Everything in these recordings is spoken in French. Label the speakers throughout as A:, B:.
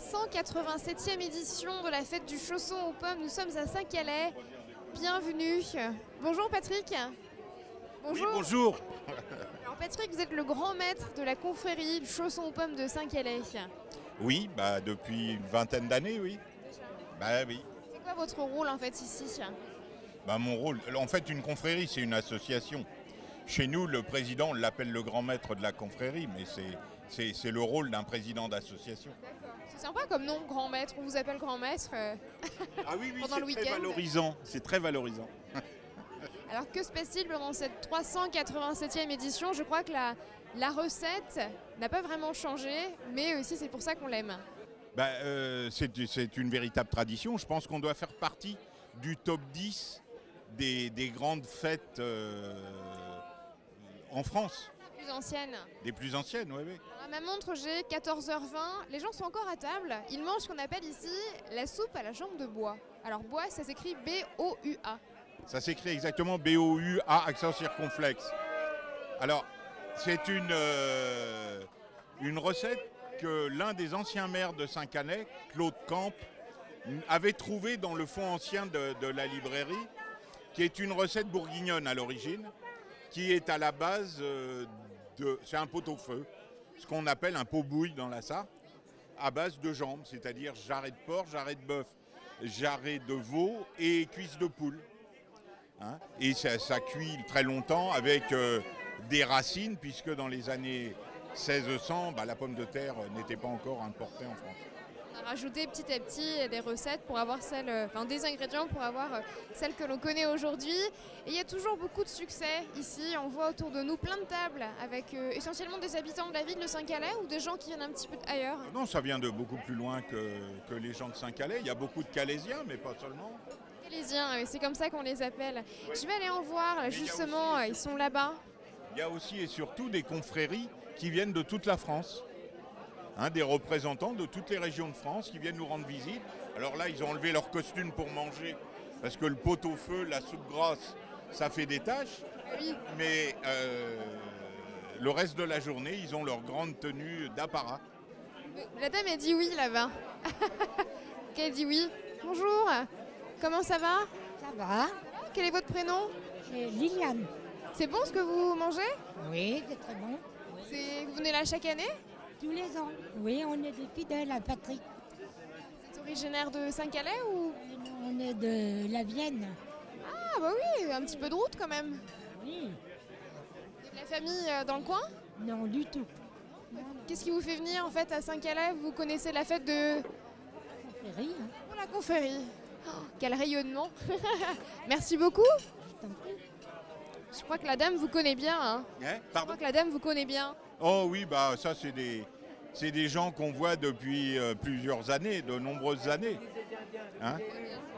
A: 387e édition de la fête du chausson aux pommes. Nous sommes à Saint-Calais. Bienvenue. Bonjour Patrick.
B: Bonjour. Oui, bonjour.
A: Alors Patrick, vous êtes le grand maître de la confrérie du chausson aux pommes de Saint-Calais.
B: Oui, depuis une vingtaine d'années, oui. Oui.
A: C'est quoi votre rôle en fait ici?
B: Mon rôle, en fait, une confrérie, c'est une association. Chez nous, le président, on l'appelle le grand maître de la confrérie, mais c'est le rôle d'un président d'association.
A: C'est sympa comme nom, grand maître. On vous appelle grand maître
B: oui,
A: pendant le week-end.
B: Très valorisant. C'est très valorisant.
A: Alors que se passe-t-il pendant cette 387e édition? Je crois que la recette n'a pas vraiment changé, mais aussi c'est pour ça qu'on l'aime.
B: C'est une véritable tradition. Je pense qu'on doit faire partie du top 10 des grandes fêtes en France.
A: Les plus anciennes.
B: Des plus anciennes, oui.
A: Alors à ma montre, j'ai 14h20. Les gens sont encore à table. Ils mangent ce qu'on appelle ici la soupe à la jambe de bois. Alors bois, ça s'écrit B-O-U-A.
B: Ça s'écrit exactement B-O-U-A, accent circonflexe. Alors, c'est une recette que l'un des anciens maires de Saint-Calais, Claude Camp, avait trouvée dans le fond ancien de la librairie, qui est une recette bourguignonne à l'origine, qui est à la base c'est un pot-au-feu, ce qu'on appelle un pot-bouille dans la Sarthe, à base de jambes, c'est-à-dire jarret de porc, jarret de bœuf, jarret de veau et cuisses de poule. Et ça cuit très longtemps avec des racines, puisque dans les années 1600, la pomme de terre n'était pas encore importée en France.
A: On a rajouté petit à petit des recettes pour avoir des ingrédients pour avoir celles que l'on connaît aujourd'hui. Et il y a toujours beaucoup de succès ici. On voit autour de nous plein de tables avec essentiellement des habitants de la ville de Saint-Calais ou des gens qui viennent un petit peu ailleurs.
B: Non, ça vient de beaucoup plus loin que les gens de Saint-Calais. Il y a beaucoup de Calaisiens, mais pas seulement.
A: Calaisiens, c'est comme ça qu'on les appelle. Je vais aller en voir, là, justement, ils sont là-bas.
B: Il y a aussi et surtout des confréries qui viennent de toute la France. Des représentants de toutes les régions de France qui viennent nous rendre visite. Alors là, ils ont enlevé leurs costumes pour manger, parce que le pot-au-feu, la soupe grasse, ça fait des tâches.
A: Oui.
B: Mais le reste de la journée, ils ont leur grande tenue d'apparat.
A: La dame a dit oui là-bas. Elle dit oui. Bonjour, comment ça va?
C: Ça va.
A: Quel est votre prénom?
C: Liliane.
A: C'est bon ce que vous mangez?
C: Oui, c'est très bon.
A: Vous venez là chaque année?
C: Tous les ans. Oui, on est des fidèles à Patrick.
A: Vous êtes originaire de Saint-Calais ou?
C: On est de la Vienne.
A: Ah bah oui, un petit peu de route quand même.
C: Oui.
A: Vous avez de la famille dans le coin?
C: Non, du tout.
A: Qu'est-ce qui vous fait venir en fait à Saint-Calais? Vous connaissez la fête de...
C: Confrérie, hein.
A: Oh, la confrérie. Oh, quel rayonnement. Merci beaucoup.
C: Je t'en prie.
A: Je crois que la dame vous connaît bien. Hein. Je crois que la dame vous connaît bien.
B: Oh oui, ça c'est des gens qu'on voit depuis plusieurs années, de nombreuses années.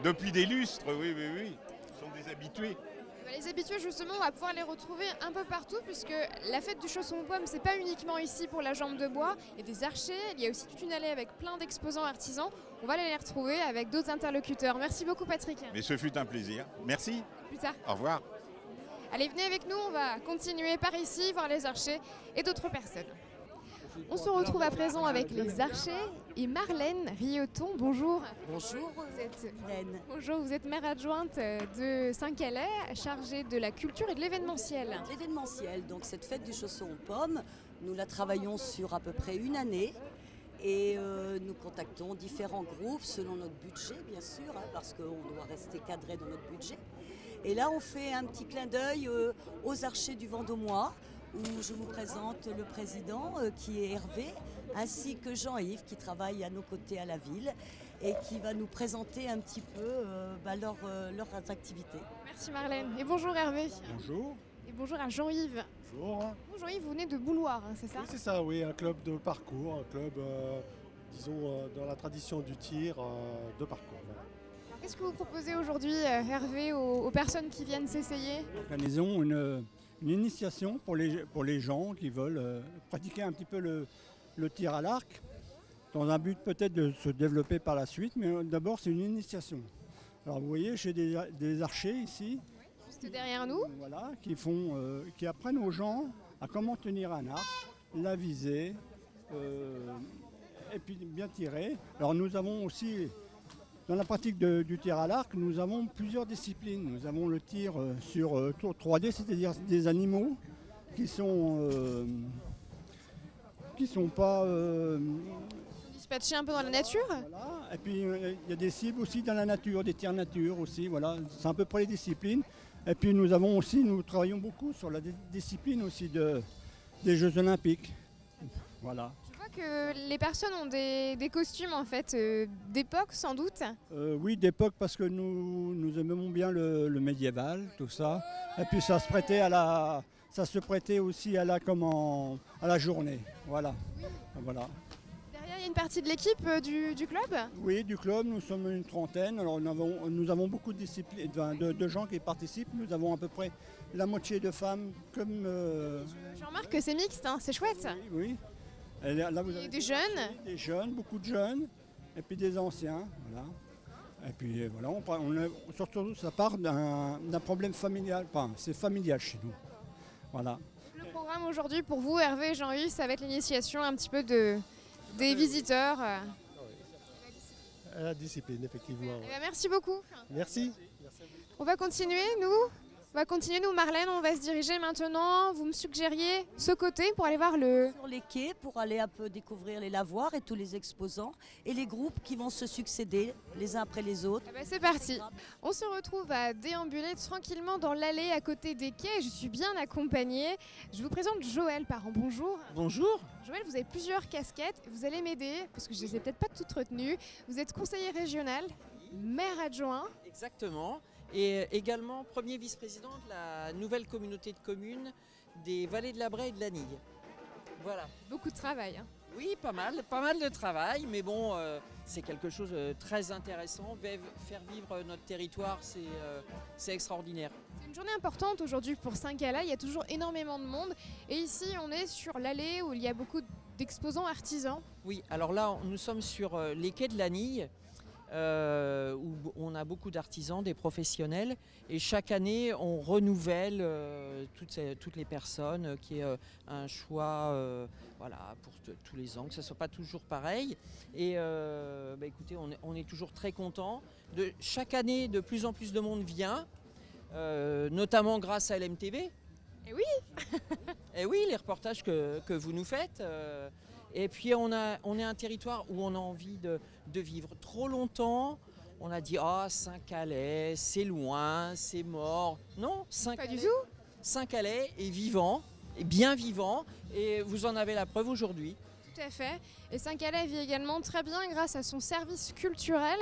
B: Depuis des lustres, oui. Ce sont des habitués.
A: Les habitués, justement, on va pouvoir les retrouver un peu partout, puisque la fête du chausson aux pommes, c'est pas uniquement ici pour la jambe de bois. Il y a des archers, il y a aussi toute une allée avec plein d'exposants artisans. On va aller les retrouver avec d'autres interlocuteurs. Merci beaucoup, Patrick.
B: Mais ce fut un plaisir. Merci.
A: Plus tard.
B: Au revoir.
A: Allez, venez avec nous, on va continuer par ici, voir les archers et d'autres personnes. On se retrouve à présent avec les archers et Marlène Rioton. Bonjour.
D: Bonjour, Hélène.
A: Bonjour, vous êtes maire adjointe de Saint-Calais, chargée de la culture et de l'événementiel.
D: L'événementiel, donc cette fête du chausson aux pommes, nous la travaillons sur à peu près une année. Et nous contactons différents groupes selon notre budget, bien sûr, parce qu'on doit rester cadré dans notre budget. Et là, on fait un petit clin d'œil aux archers du Vendômois, où je vous présente le président, qui est Hervé, ainsi que Jean-Yves, qui travaille à nos côtés à la ville, et qui va nous présenter un petit peu leurs activités.
A: Merci Marlène. Et bonjour Hervé.
E: Bonjour.
A: Et bonjour à Jean-Yves.
E: Bonjour.
A: Bonjour Jean-Yves, vous venez de Bouloir, c'est ça?
E: Oui, c'est ça, oui, un club de parcours, un club, dans la tradition du tir de parcours. Voilà.
A: Qu'est-ce que vous proposez aujourd'hui, Hervé, aux personnes qui viennent s'essayer?
F: Organisons une initiation pour les gens qui veulent pratiquer un petit peu le tir à l'arc, dans un but peut-être de se développer par la suite, mais d'abord c'est une initiation. Alors vous voyez, j'ai des archers ici.
A: Juste derrière nous.
F: Voilà, qui apprennent aux gens à comment tenir un arc, la viser, et puis bien tirer. Alors nous avons aussi, dans la pratique du tir à l'arc, nous avons plusieurs disciplines. Nous avons le tir sur tour 3D, c'est-à-dire des animaux qui sont pas...
A: Dispatcher un peu dans la nature.
F: Voilà. Et puis il y a des cibles aussi dans la nature, des tirs nature aussi, voilà. C'est à peu près les disciplines. Et puis nous travaillons beaucoup sur la discipline aussi des Jeux Olympiques. Voilà.
A: Je vois que les personnes ont des costumes en fait d'époque sans doute.
F: Oui, d'époque parce que nous aimons bien le médiéval, tout ça. Et puis ça se prêtait aussi à la journée. Voilà. Voilà.
A: Derrière, il y a une partie de l'équipe du club.
F: Oui, du club, nous sommes une trentaine. Alors nous avons beaucoup de disciplines, de gens qui participent. Nous avons à peu près la moitié de femmes comme...
A: Je remarque que c'est mixte, hein, c'est chouette.
F: Oui. Et là, vous avez
A: des jeunes.
F: Des jeunes, beaucoup de jeunes. Et puis des anciens. Voilà. Et puis voilà, surtout ça part d'un problème familial. Enfin, c'est familial chez nous. Voilà.
A: Le programme aujourd'hui pour vous, Hervé et Jean-Yves, ça va être l'initiation un petit peu des visiteurs.
E: La discipline, effectivement.
A: Eh ben, merci beaucoup.
E: Merci.
A: On va continuer, nous, Marlène, on va se diriger maintenant. Vous me suggériez ce côté pour aller voir
D: Sur les quais, pour aller un peu découvrir les lavoirs et tous les exposants et les groupes qui vont se succéder les uns après les autres.
A: Eh ben, c'est parti. On se retrouve à déambuler tranquillement dans l'allée à côté des quais. Je suis bien accompagnée. Je vous présente Joël Parent. Bonjour.
G: Bonjour.
A: Joël, vous avez plusieurs casquettes. Vous allez m'aider parce que je ne les ai peut-être pas toutes retenues. Vous êtes conseiller régional, maire adjoint.
G: Exactement. Et également premier vice-président de la nouvelle communauté de communes des Vallées de la Braye et de l'Anille. Voilà.
A: Beaucoup de travail. Hein.
G: Oui, pas mal de travail, mais bon, c'est quelque chose de très intéressant. Faire vivre notre territoire, c'est extraordinaire.
A: C'est une journée importante aujourd'hui pour Saint-Calais, il y a toujours énormément de monde. Et ici, on est sur l'allée où il y a beaucoup d'exposants artisans.
G: Oui, alors là, nous sommes sur les quais de l'Anille, où on a beaucoup d'artisans, des professionnels, et chaque année on renouvelle toutes les personnes, qui est un choix voilà, pour tous les ans, que ce ne soit pas toujours pareil. Et écoutez, on est toujours très contents. Chaque année, de plus en plus de monde vient, notamment grâce à LMTV.
A: Et oui.
G: Et oui, les reportages que vous nous faites. Et puis on est un territoire où on a envie de vivre. Trop longtemps, on a dit Saint-Calais, c'est loin, c'est mort. Non, Saint-Calais est vivant, est bien vivant, et vous en avez la preuve aujourd'hui.
A: Tout à fait. Et Saint-Calais vit également très bien grâce à son service culturel.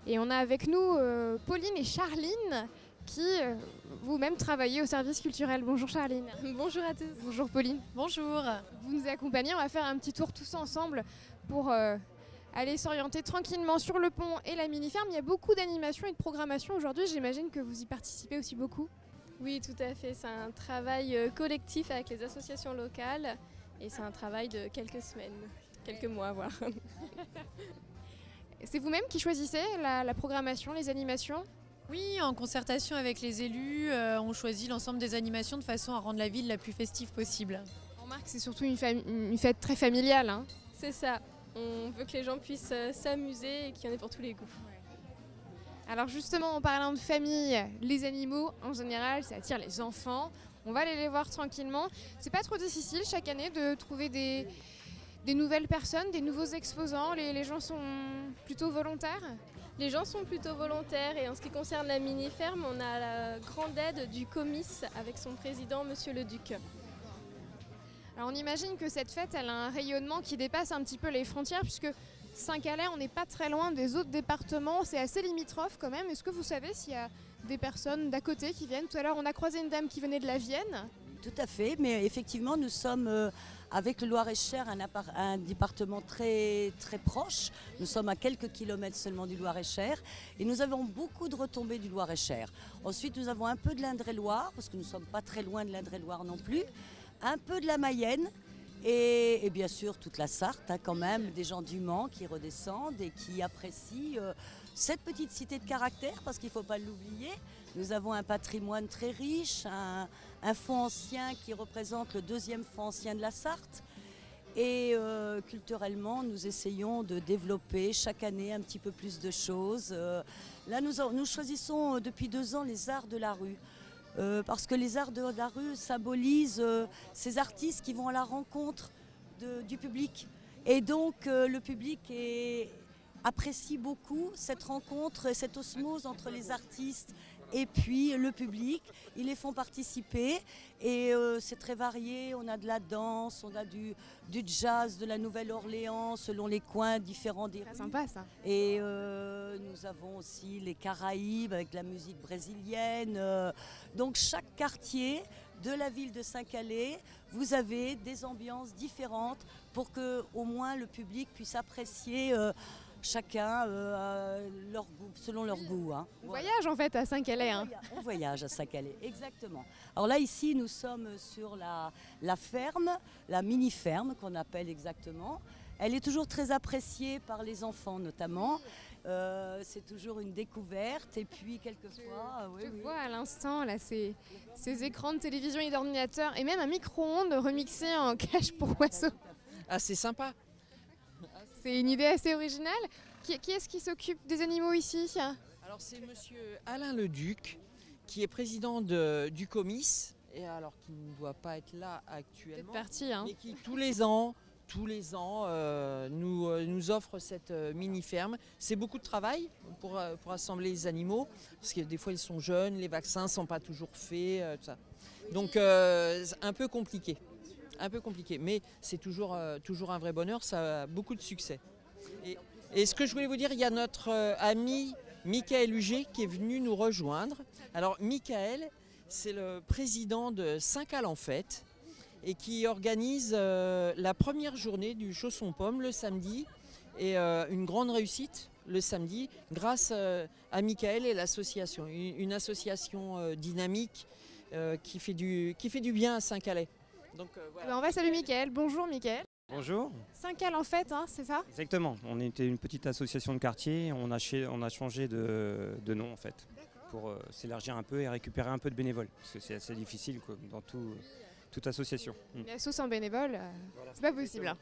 A: Et on a avec nous Pauline et Charline qui vous-même travaillez au service culturel. Bonjour Charline.
H: Bonjour à tous.
A: Bonjour Pauline.
H: Bonjour.
A: Vous nous accompagnez, on va faire un petit tour tous ensemble pour aller s'orienter tranquillement sur le pont et la mini-ferme. Il y a beaucoup d'animations et de programmation aujourd'hui, j'imagine que vous y participez aussi beaucoup.
H: Oui, tout à fait. C'est un travail collectif avec les associations locales et c'est un travail de quelques semaines, quelques mois, voire.
A: C'est vous-même qui choisissez la programmation, les animations ?
I: Oui, en concertation avec les élus, on choisit l'ensemble des animations de façon à rendre la ville la plus festive possible.
A: On remarque que c'est surtout une fête très familiale. Hein.
H: C'est ça. On veut que les gens puissent s'amuser et qu'il y en ait pour tous les goûts.
A: Alors justement, en parlant de famille, les animaux, en général, ça attire les enfants. On va aller les voir tranquillement. C'est pas trop difficile chaque année de trouver des nouvelles personnes, des nouveaux exposants. Les gens sont plutôt volontaires.
H: Les gens sont plutôt volontaires et en ce qui concerne la mini-ferme, on a la grande aide du comice avec son président, Monsieur le Duc.
A: Alors on imagine que cette fête, elle a un rayonnement qui dépasse un petit peu les frontières puisque Saint-Calais, on n'est pas très loin des autres départements, c'est assez limitrophe quand même. Est-ce que vous savez s'il y a des personnes d'à côté qui viennent ? Tout à l'heure, on a croisé une dame qui venait de la Vienne.
D: Tout à fait, mais effectivement, nous sommes avec le Loir-et-Cher, un département très, très proche. Nous sommes à quelques kilomètres seulement du Loir-et-Cher et nous avons beaucoup de retombées du Loir-et-Cher. Ensuite, nous avons un peu de l'Indre-et-Loire, parce que nous ne sommes pas très loin de l'Indre-et-Loire non plus, un peu de la Mayenne et bien sûr toute la Sarthe, quand même, des gens du Mans qui redescendent et qui apprécient cette petite cité de caractère, parce qu'il ne faut pas l'oublier. Nous avons un patrimoine très riche, un fonds ancien qui représente le 2e fonds ancien de la Sarthe. Et culturellement, nous essayons de développer chaque année un petit peu plus de choses. Là, nous choisissons depuis 2 ans les arts de la rue. Parce que les arts de la rue symbolisent ces artistes qui vont à la rencontre du public. Et donc, le public apprécie beaucoup cette rencontre et cette osmose entre les artistes et puis le public. Ils les font participer et c'est très varié. On a de la danse, on a du jazz de la Nouvelle-Orléans selon les coins différents des rues.
A: C'est sympa ça.
D: Et nous avons aussi les Caraïbes avec la musique brésilienne. Donc chaque quartier de la ville de Saint-Calais, vous avez des ambiances différentes pour que au moins le public puisse apprécier chacun selon leur goût. Hein.
A: On voyage en fait à Saint-Calais. Hein.
D: On voyage à Saint-Calais, exactement. Alors là, ici, nous sommes sur la ferme, la mini-ferme qu'on appelle exactement. Elle est toujours très appréciée par les enfants notamment. C'est toujours une découverte et puis quelquefois...
A: Je vois à l'instant là, ces écrans de télévision et d'ordinateur et même un micro-ondes remixé en cage pour oiseaux.
G: Ah, c'est sympa.
A: C'est une idée assez originale. Qui est-ce qui s'occupe des animaux ici?
G: Alors c'est monsieur Alain Leduc qui est président du Comice et alors qui ne doit pas être là actuellement.
A: Parti, hein.
G: Mais qui tous les ans nous offre cette mini-ferme. C'est beaucoup de travail pour assembler les animaux parce que des fois ils sont jeunes, les vaccins ne sont pas toujours faits, tout ça. Donc c'est un peu compliqué. Mais c'est toujours un vrai bonheur, ça a beaucoup de succès. Et ce que je voulais vous dire, il y a notre ami Michael Huget qui est venu nous rejoindre. Alors Michael, c'est le président de Saint-Cal en fête et qui organise la première journée du Chausson-Pomme le samedi et une grande réussite le samedi grâce à Michael et l'association, une association dynamique qui fait du bien à Saint-Calais. Donc, voilà.
A: On va saluer Mickaël. Bonjour Mickaël.
J: Bonjour.
A: Saint-Cal en fait, hein, c'est ça?
J: Exactement. On était une petite association de quartier. On a changé de nom en fait pour s'élargir un peu et récupérer un peu de bénévoles. Parce que c'est assez difficile quoi, dans toute association.
A: Une asso sans bénévoles, voilà. C'est pas possible. Hein.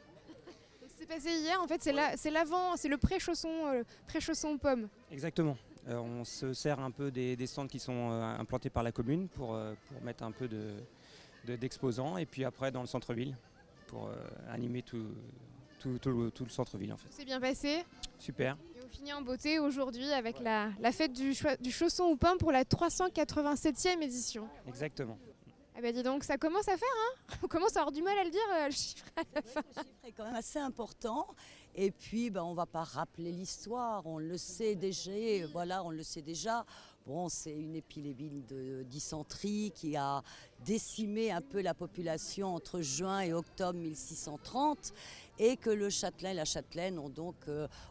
A: C'est passé hier, en fait, c'est l'avant, c'est le pré-chausson pomme.
J: Exactement. On se sert un peu des stands qui sont implantés par la commune pour mettre un peu d'exposants et puis après dans le centre-ville pour animer tout le centre-ville en fait.
A: C'est bien passé.
J: Super.
A: Et on finit en beauté aujourd'hui avec la fête du chausson aux pommes pour la 387e édition.
J: Exactement.
A: Ah bah dis donc, ça commence à faire, hein. On commence à avoir du mal à le dire, le chiffre à la fin.
D: Le chiffre est quand même assez important. Et puis, on ne va pas rappeler l'histoire, on le sait déjà. Voilà, on le sait déjà. Bon, c'est une épidémie de dysenterie qui a décimé un peu la population entre juin et octobre 1630 et que le châtelain et la châtelaine ont donc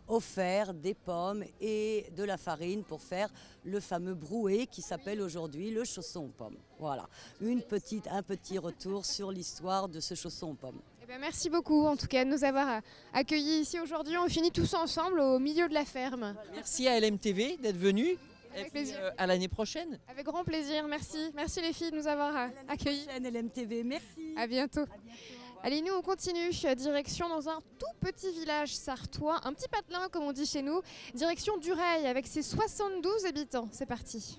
D: offert des pommes et de la farine pour faire le fameux brouet qui s'appelle aujourd'hui le chausson aux pommes. Voilà, un petit retour sur l'histoire de ce chausson aux pommes.
A: Eh bien, merci beaucoup en tout cas de nous avoir accueillis ici aujourd'hui. On finit tous ensemble au milieu de la ferme.
G: Merci à LMTV d'être venu.
A: Avec plaisir.
G: À l'année prochaine.
A: Avec grand plaisir, merci. Merci les filles de nous avoir accueillis.
D: LMTV, merci.
A: À bientôt. Allez, nous on continue, direction dans un tout petit village sartois, un petit patelin comme on dit chez nous, direction Dureil avec ses 72 habitants. C'est parti.